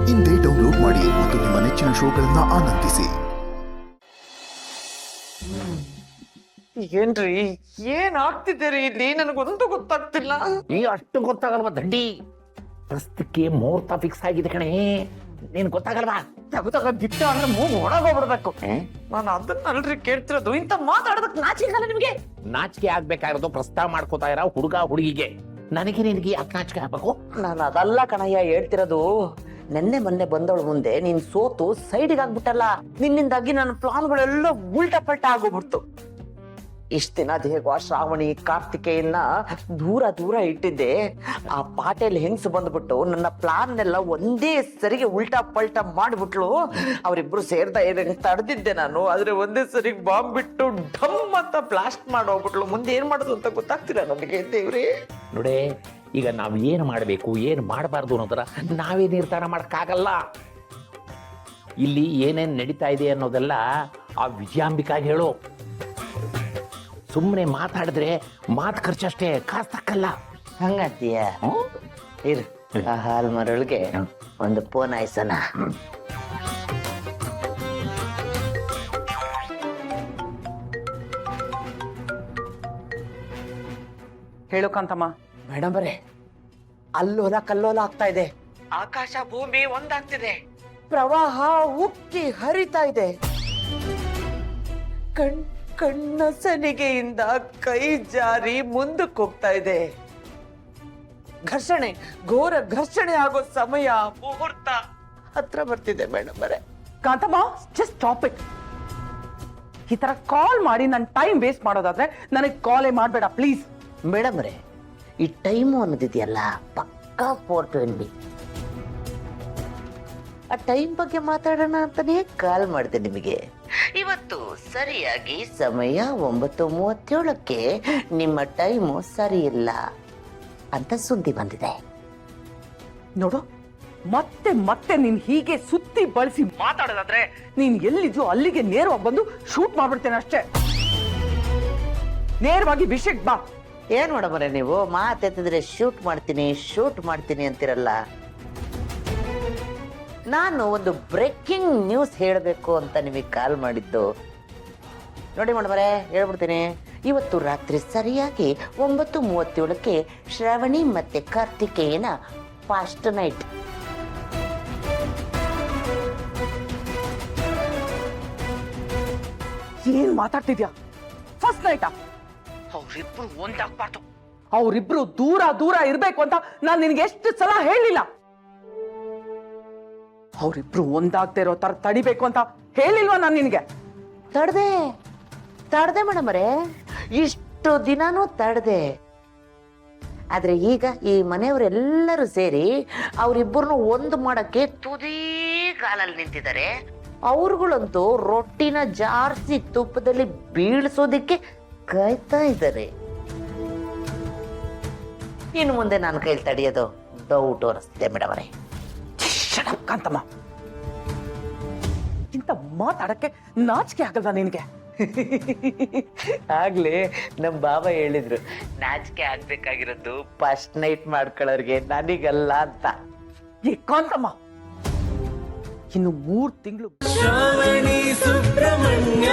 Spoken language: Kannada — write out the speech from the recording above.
ಇಂದೇ ಡೌನ್ಲೋಡ್ ಮಾಡಿ ಮತ್ತು ನಿಮ್ಮ ನೆಚ್ಚಿನ ಶೋಗಳನ್ನ ಆನಂದಿಸಿ. ಏನ್ರಿ ಏನ್ ಆಗ್ತಿದ್ದೀರಿ ಇಲ್ಲಿ? ನನಗೊಂದು ಗೊತ್ತಾಗ್ತಿಲ್ಲ. ಈ ಅಷ್ಟು ಗೊತ್ತಾಗಲ್ವಾ ದಂಡಿ? ಪ್ರಸ್ತುತಕ್ಕೆ ಮುಹೂರ್ತ ಫಿಕ್ಸ್ ಆಗಿದೆ ಕಣೆ, ನೀನ್ ಗೊತ್ತಾಗಲ್ವಾ? ತಗೋ ಬಿಟ್ಟು ಅಂದ್ರೆ ಮೂಗು ಒಳಗೋಗ್ಬಿಡ್ಬೇಕು. ನಾನು ಅದನ್ನಲ್ರಿ ಕೇಳ್ತಿರೋದು. ಇಂತ ಮಾತಾಡೋದಕ್ಕೆ ನಾಚಿಕಲ್ಲ ನಿಮ್ಗೆ? ನಾಚಿಕೆ ಆಗ್ಬೇಕಾಗಿರೋದು ಪ್ರಸ್ತಾವ ಮಾಡ್ಕೋತಾ ಇರೋ ಹುಡುಗ ಹುಡುಗಿಗೆ. ನನಗೆ ನಿನಗೆ ಯಾಕೆ ನಾಚಿಕೆ ಆಗ್ಬೇಕು? ನಾನು ಅದಲ್ಲ ಕಣಯ್ಯ ಹೇಳ್ತಿರೋದು. ಮೊನ್ನೆ ಬಂದವಳು ಮುಂದೆ ನೀನ್ ಸೋತು ಸೈಡ್ಗೆ ಆಗ್ಬಿಟ್ಟಲ್ಲ, ನಿನ್ನಿಂದಾಗಿ ನನ್ನ ಪ್ಲಾನ್ಗಳೆಲ್ಲ ಉಲ್ಟಾ ಪಲ್ಟಾ ಆಗೋಗ್ಬಿಡ್ತು. ಇಷ್ಟ ದಿನ ಹೇಗೋ ಶ್ರಾವಣಿ ಕಾರ್ತಿಕೇಯನ್ನ ದೂರ ಇಟ್ಟಿದ್ದೆ. ಆ ಪಾಟೇಲ್ ಹೆಂಗ್ಸ್ ಬಂದ್ಬಿಟ್ಟು ನನ್ನ ಪ್ಲಾನ್ ಒಂದೇ ಸರಿಗೆ ಉಲ್ಟಾ ಪಲ್ಟಾ ಮಾಡ್ಬಿಟ್ಲು. ಅವರಿಬ್ರು ಸೇರ್ತಾ ತಡೆದಿದ್ದೆ ನಾನು, ಆದ್ರೆ ಒಂದೇ ಸರಿಗೆ ಬಾಂಬ್ ಬಿಟ್ಟು ಢಮ್ ಅಂತ ಬ್ಲಾಸ್ಟ್ ಮಾಡಿ ಹೋಗ್ಬಿಟ್ಲು. ಮುಂದೆ ಏನ್ ಮಾಡೋದು ಅಂತ ಗೊತ್ತಾಗ್ತಿಲ್ಲ ನನಗೆ ದೇವ್ರಿ. ನೋಡೇ, ಈಗ ನಾವ್ ಏನ್ ಮಾಡ್ಬೇಕು ಏನ್ ಮಾಡಬಾರ್ದು ಅನ್ನೋದರ ನಾವೇ ನಿರ್ಧಾರ ಮಾಡಕ್ಕಾಗಲ್ಲ. ಇಲ್ಲಿ ಏನೇನ್ ನಡೀತಾ ಇದೆ ಅನ್ನೋದೆಲ್ಲ ಆ ವಿಜಯಾಂಬಿಕಾಗಿ ಹೇಳು. ಸುಮ್ಮನೆ ಮಾತಾಡಿದ್ರೆ ಮಾತು ಖರ್ಚಷ್ಟೇ, ಕಾಸು ತಕ್ಕಲ್ಲ. ಹಂಗಂತೀಯ? ಇರು, ಆ ಹಾಲ್ ಮರೊಳಗೆ ಒಂದು ಫೋನ್ ಆಯ್ಸನ. ಹೇಳು ಕಾಂತಮ್ಮ. ಮೇಡಮ್ ಬರೇ, ಅಲ್ಲೋಲ ಕಲ್ಲೋಲ ಆಗ್ತಾ ಇದೆ. ಆಕಾಶ ಭೂಮಿ ಒಂದಾಗ್ತಿದೆ. ಪ್ರವಾಹ ಉಕ್ಕಿ ಹರಿತಾ ಇದೆ. ಕಣ್ಣ ಸನಿಗೆಯಿಂದ ಕೈ ಜಾರಿ ಮುಂದಕ್ಕೆ ಹೋಗ್ತಾ ಇದೆ. ಘೋರ ಘರ್ಷಣೆ ಆಗೋ ಸಮಯ, ಮುಹೂರ್ತ ಹತ್ರ ಬರ್ತಿದೆ ಮೇಡಮ್ ಬರೇ. Kanthamma, just stop it. ಈ ತರ ಕಾಲ್ ಮಾಡಿ ನನ್ನ ಟೈಮ್ ವೇಸ್ಟ್ ಮಾಡೋದಾದ್ರೆ ನನಗೆ ಕಾಲೇ ಮಾಡಬೇಡ ಪ್ಲೀಸ್. ಮೇಡಮ್ ರೇ, ಈ ಟೈಮು ಅನ್ನೋದಿದೆಯಲ್ಲ ಪಕ್ಕಾ 420. ಆ ಟೈಮ್ ಬಗ್ಗೆ ಮಾತಾಡೋಣ ಅಂತಾನೆ ಕಾಲ್ ಮಾಡಿದೆ ನಿಮಗೆ. ಇವತ್ತು ಸರಿಯಾಗಿ ಸಮಯ 9:37. ನಿಮ್ಮ ಟೈಮು ಸರಿ ಇಲ್ಲ ಅಂತ ಸುದ್ದಿ ಬಂದಿದೆ. ನೋಡು, ಮತ್ತೆ ನೀನ್ ಹೀಗೆ ಸುತ್ತಿ ಬಳಸಿ ಮಾತಾಡೋದಾದ್ರೆ ನೀನ್ ಎಲ್ಲಿದ್ಯೋ ಅಲ್ಲಿಗೆ ನೇರವಾಗಿ ಬಂದು ಶೂಟ್ ಮಾಡ್ಬಿಡ್ತೇನೆ ಅಷ್ಟೇ. ನೇರವಾಗಿ ವಿಷಯಕ್ಕೆ ಬಾ. ಏನ್ ಮಾಡಬಾರೆ ನೀವು ಮಾತೆತ್ತಿದ್ರೆ ಶೂಟ್ ಮಾಡ್ತೀನಿ ಅಂತಿರಲ್ಲ. ನಾನು ಒಂದು ಬ್ರೇಕಿಂಗ್ ನ್ಯೂಸ್ ಹೇಳಬೇಕು ಅಂತ ನಿಮಗೆ ಕಾಲ್ ಮಾಡಿದ್ದು. ನೋಡಿ ಮಾಡಬಾರೆ, ಹೇಳ್ಬಿಡ್ತೀನಿ. ಇವತ್ತು ರಾತ್ರಿ ಸರಿಯಾಗಿ 9:37 ಶ್ರಾವಣಿ ಮತ್ತೆ ಕಾರ್ತಿಕೇಯನ ಫಾಸ್ಟ್ ನೈಟ್. ಏನ್ ಮಾತಾಡ್ತಿದ್ಯಾ? ಫಸ್ಟ್ ನೈಟಾ? ಅವ್ರಿಬ್ರು ಒಂದಾಗ್ಬಾರ್ದು, ಅವ್ರಿಬ್ರು ದೂರ ಇರ್ಬೇಕು ಅಂತ ನಾನ್ ನಿನ್ಗೆ ಎಷ್ಟು ಸಲ ಹೇಳಿಲ್ಲ. ಅವ್ರಿಬ್ರು ಒಂದಾಗ್ತಾ ಇರೋ ತರ ತಡಿಬೇಕು ಅಂತ ಹೇಳಿಲ್ವಾ ನಾನ್ ನಿನ್ಗೆ? ತಡ್ದೆ ಮೇಡಮ್ ಅವರೇ, ಇಷ್ಟು ದಿನಾನೂ ತಡ್ದೆ. ಆದ್ರೆ ಈಗ ಈ ಮನೆಯವರೆಲ್ಲರೂ ಸೇರಿ ಅವರಿಬ್ಬರನ್ನು ಒಂದು ಮಾಡಕ್ಕೆ ತುದಿ ಕಾಲಲ್ಲಿ ನಿಂತಿದ್ದಾರೆ. ಅವ್ರುಗಳಂತೂ ರೊಟ್ಟಿನ ಜಾರ್ಸಿ ತುಪ್ಪದಲ್ಲಿ ಬೀಳ್ಸೋದಿಕ್ಕೆ ಕಾಯ್ತಾ ಇದ್ದಾರೆ. ಇನ್ನು ಮುಂದೆ ನಾನು ಕೈಲಿ ತಡೆಯೋದು ಡೌಟ್ ಅನಿಸ್ತಿದೆ ಮೇಡಮ್ ಅವರೇ. ಕಾಂತಮ್ಮ, ಇಂತ ಮಾತಾಡಕ್ಕೆ ನಾಚಿಕೆ ಆಗಲ್ವಾ ನಿನ್ಗೆ? ಆಗ್ಲೇ ನಮ್ ಬಾಬಾ ಹೇಳಿದ್ರು, ನಾಚಿಕೆ ಆಗ್ಬೇಕಾಗಿರೋದು ಫಸ್ಟ್ ನೈಟ್ ಮಾಡ್ಕೊಳ್ಳೋರ್ಗೆ, ನನಗಲ್ಲ ಅಂತ. ಏ ಕಾಂತಮ್ಮ, ಇನ್ನು 3 ತಿಂಗಳು ಶ್ರಾವಣಿ ಸುಬ್ರಹ್ಮಣ್ಯ